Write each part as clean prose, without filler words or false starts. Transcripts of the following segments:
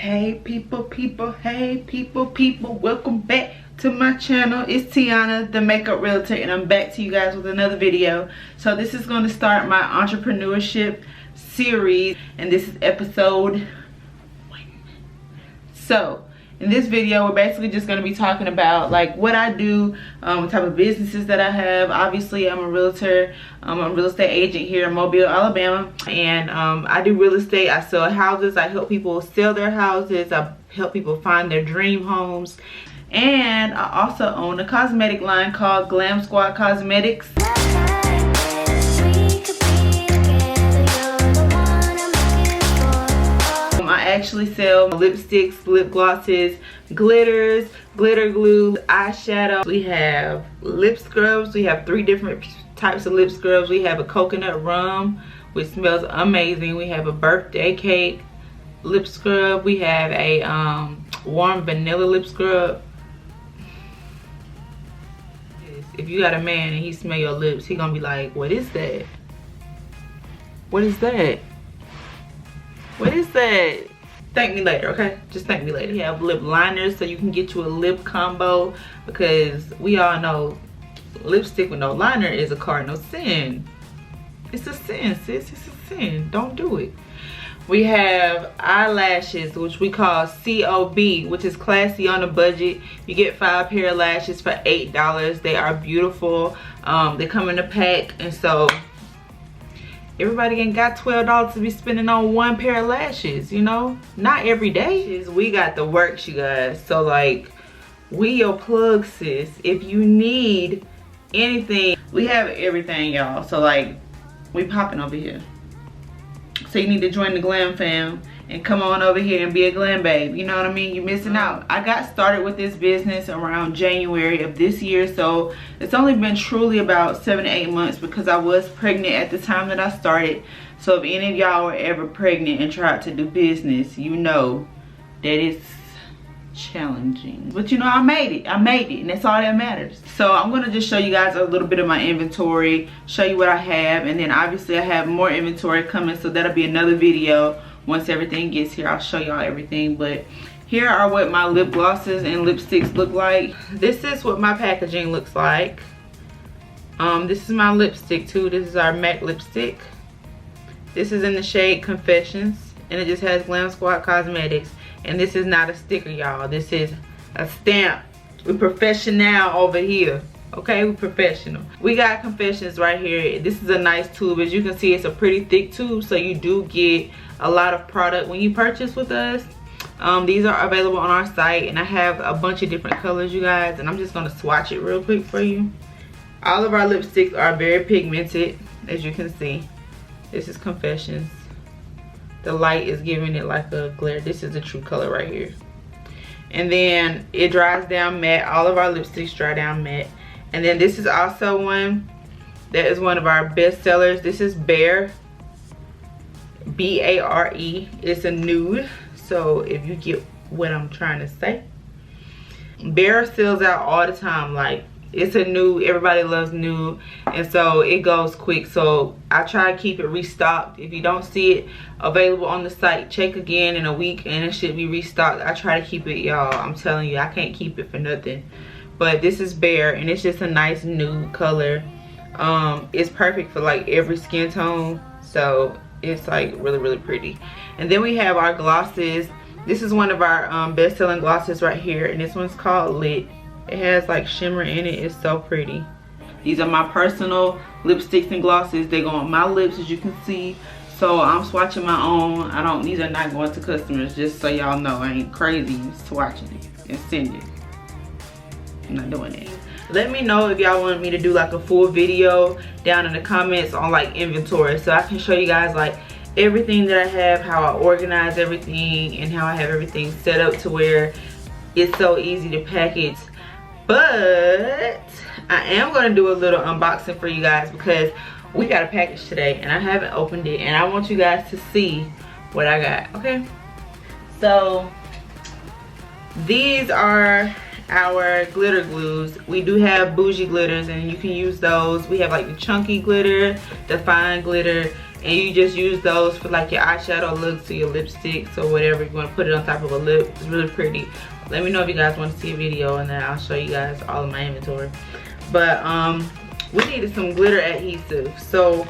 Hey people, welcome back to my channel. It's Tiana, the makeup realtor, and I'm back to you guys with another video. So this is going to start my entrepreneurship series, and this is episode 1. So in this video, we're basically just going to be talking about like what I do, what type of businesses that I have. Obviously, I'm a realtor. I'm a real estate agent here in Mobile, Alabama, and I do real estate. I sell houses. I help people sell their houses. I help people find their dream homes, and I also own a cosmetic line called GLAM Cosmetics. I actually sell lipsticks, lip glosses, glitters, glitter glue, eyeshadow. We have lip scrubs. We have 3 different types of lip scrubs. We have a coconut rum, which smells amazing. We have a birthday cake lip scrub. We have a warm vanilla lip scrub. If you got a man and he smell your lips, he gonna be like, what is that? What is that? What is that? Thank me later, okay? Just thank me later. We have lip liners, so you can get you a lip combo, because we all know lipstick with no liner is a cardinal sin. It's a sin, sis. It's a sin. Don't do it. We have eyelashes, which we call COB, which is classy on a budget. You get 5 pair of lashes for $8. They are beautiful. They come in a pack, and so everybody ain't got $12 to be spending on 1 pair of lashes, you know? Not every day. We got the works, you guys. So like, we your plug, sis. If you need anything, we have everything, y'all. So like, we popping over here. So you need to join the GLAM fam and come on over here and be a GLAM babe. You know what I mean? You're missing out. I got started with this business around January of this year, so it's only been truly about 7 to 8 months, because I was pregnant at the time that I started. So if any of y'all were ever pregnant and tried to do business, you know that it's challenging. But you know, I made it, and that's all that matters. So I'm gonna just show you guys a little bit of my inventory, show you what I have, and then obviously I have more inventory coming, so that'll be another video. Once everything gets here, I'll show y'all everything. But here are what my lip glosses and lipsticks look like. This is what my packaging looks like. This is my lipstick too. This is our MAC lipstick. This is in the shade Confessions, and it just has GLAM Cosmetics. And this is not a sticker, y'all. This is a stamp. We're professional over here. Okay, we're professional. We got Confessions right here. This is a nice tube. As you can see, it's a pretty thick tube, so you do get a lot of product when you purchase with us. These are available on our site, and I have a bunch of different colors, you guys, and I'm just gonna swatch it real quick for you. All of our lipsticks are very pigmented, as you can see. This is Confessions. The light is giving it like a glare. This is the true color right here. And then it dries down matte. All of our lipsticks dry down matte. And then this is also one that is one of our best sellers. This is Bare, B-A-R-E. It's a nude, so if you get what I'm trying to say. Bare sells out all the time. Like, it's a nude. Everybody loves nude, and so it goes quick. So I try to keep it restocked. If you don't see it available on the site, check again in a week and it should be restocked. I try to keep it, y'all. I'm telling you, I can't keep it for nothing. But this is Bare, and it's just a nice nude color. It's perfect for like every skin tone, so it's like really pretty. And then we have our glosses. This is one of our best-selling glosses right here, and this one's called Lit. It has like shimmer in it. It's so pretty. These are my personal lipsticks and glosses. They go on my lips, as you can see. So I'm swatching my own. These are not going to customers, just so y'all know. I ain't crazy swatching it and sending it. I'm not doing it. Let me know if y'all want me to do like a full video down in the comments on like inventory, so I can show you guys like everything that I have, how I organize everything, and how I have everything set up to where it's so easy to package. But I am going to do a little unboxing for you guys, because we got a package today and I haven't opened it, and I want you guys to see what I got. Okay, so these are our glitter glues. We do have bougie glitters, and you can use those. We have like the chunky glitter, the fine glitter, and you just use those for like your eyeshadow looks or your lipsticks or whatever you want to put it on top of a lip. It's really pretty. Let me know if you guys want to see a video, and then I'll show you guys all of my inventory. But we needed some glitter adhesive, so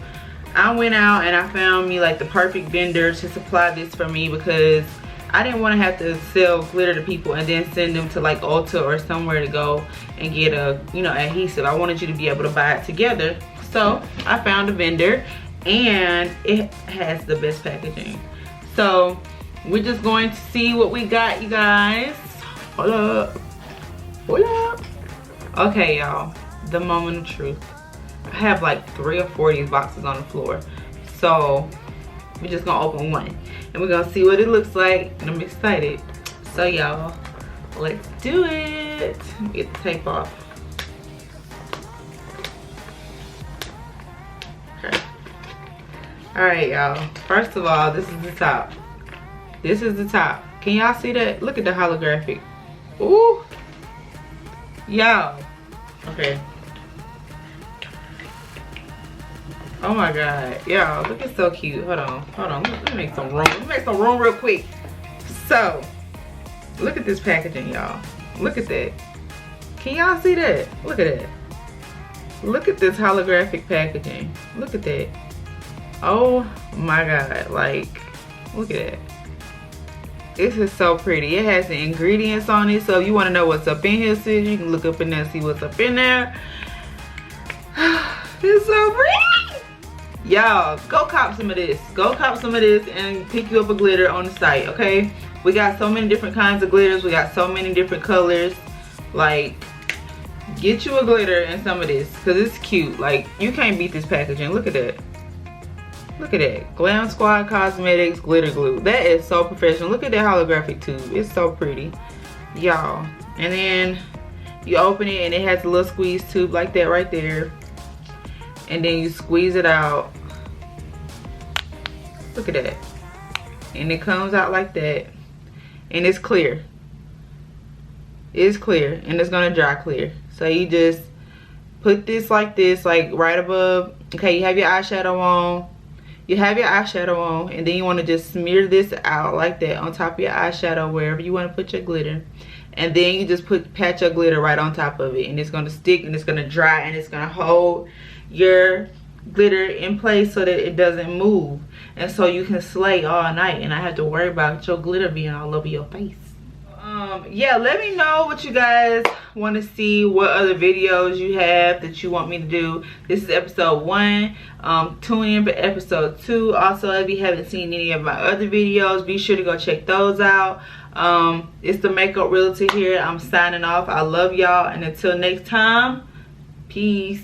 I went out and I found me like the perfect vendor to supply this for me, because I didn't want to have to sell glitter to people and then send them to like Ulta or somewhere to go and get a, you know, adhesive. I wanted you to be able to buy it together. So I found a vendor, and it has the best packaging. So we're just going to see what we got, you guys. Hold up. Hold up. Okay, y'all. The moment of truth. I have like 3 or 4 of these boxes on the floor. So we're just gonna open one, and we're gonna see what it looks like, and I'm excited. So y'all, let's do it. Let me get the tape off. Okay. All right, y'all. First of all, this is the top. This is the top. Can y'all see that? Look at the holographic. Ooh. Y'all. Okay. Oh my god, y'all, look, it's so cute. Hold on, let me make some room. Let me make some room real quick. So, look at this packaging, y'all. Look at that. Can y'all see that? Look at that. Look at this holographic packaging. Look at that. Oh my god, like, look at that. This is so pretty. It has the ingredients on it, so if you want to know what's up in here, sis, you can look up in there and see what's up in there. It's so pretty. Y'all, go cop some of this. Go cop some of this and pick you up a glitter on the site, okay? We got so many different kinds of glitters. We got so many different colors. Like, get you a glitter and some of this, because it's cute. Like, you can't beat this packaging. Look at that. Look at that. Glam Squad Cosmetics glitter glue. That is so professional. Look at that holographic tube. It's so pretty. Y'all. And then you open it, and it has a little squeeze tube like that right there. And then you squeeze it out. Look at that. And it comes out like that. And it's clear. It's clear. And it's gonna dry clear. So you just put this, like right above. Okay, you have your eyeshadow on. You have your eyeshadow on. And then you want to just smear this out like that on top of your eyeshadow, wherever you want to put your glitter. And then you just pat your glitter right on top of it. And it's gonna stick, and it's gonna dry, and it's gonna hold your glitter in place so that it doesn't move, and so you can slay all night and not have to worry about your glitter being all over your face. Yeah, let me know what you guys want to see, what other videos you have that you want me to do. This is episode 1. Tune in for episode 2. Also, if you haven't seen any of my other videos, be sure to go check those out. It's the Makeup Realtor here. I'm signing off. I love y'all, and until next time, peace.